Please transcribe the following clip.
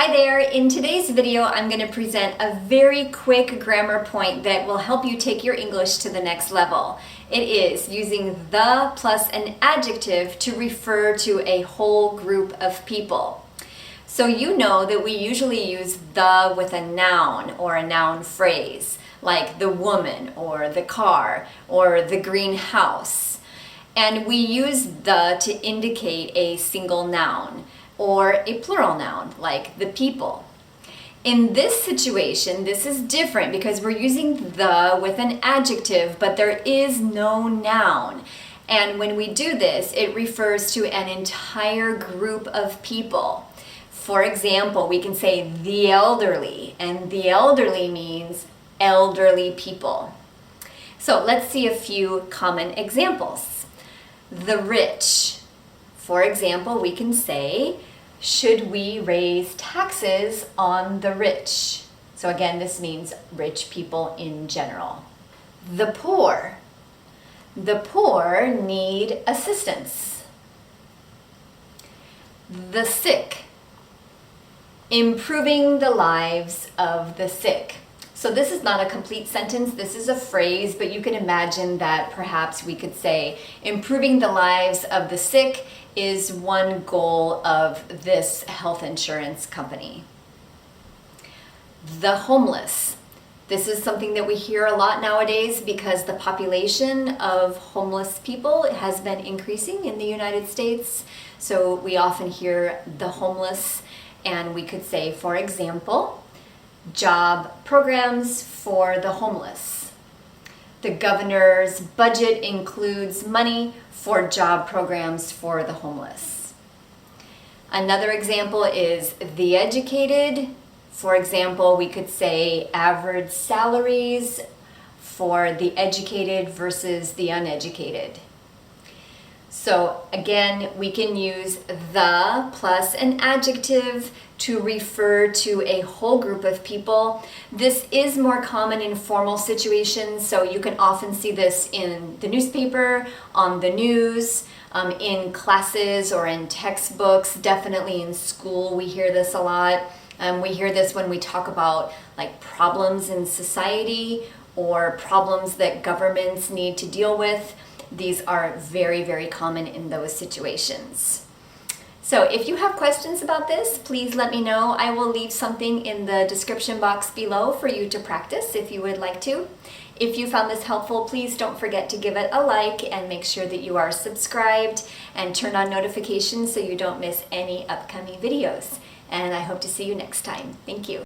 Hi there! In today's video, I'm going to present a very quick grammar point that will help you take your English to the next level. It is using the plus an adjective to refer to a whole group of people. So you know that we usually use the with a noun or a noun phrase, like the woman or the car or the green house. And we use the to indicate a single noun or a plural noun, like the people. In this situation, this is different because we're using the with an adjective, but there is no noun. And when we do this, it refers to an entire group of people. For example, we can say the elderly, and the elderly means elderly people. So let's see a few common examples. The rich. For example, we can say, should we raise taxes on the rich? So again, this means rich people in general. The poor. The poor need assistance. The sick. Improving the lives of the sick. So this is not a complete sentence, this is a phrase, but you can imagine that perhaps we could say, improving the lives of the sick is one goal of this health insurance company. The homeless. This is something that we hear a lot nowadays because the population of homeless people has been increasing in the United States. So we often hear the homeless, and we could say, for example, job programs for the homeless. The governor's budget includes money for job programs for the homeless. Another example is the educated. For example, we could say average salaries for the educated versus the uneducated. So again, we can use the plus an adjective to refer to a whole group of people. This is more common in formal situations, so you can often see this in the newspaper, on the news, in classes or in textbooks. Definitely in school we hear this a lot. We hear this when we talk about like problems in society or problems that governments need to deal with. These are very, very common in those situations. So if you have questions about this, please let me know. I will leave something in the description box below for you to practice if you would like to. If you found this helpful, please don't forget to give it a like and make sure that you are subscribed and turn on notifications so you don't miss any upcoming videos. And I hope to see you next time. Thank you.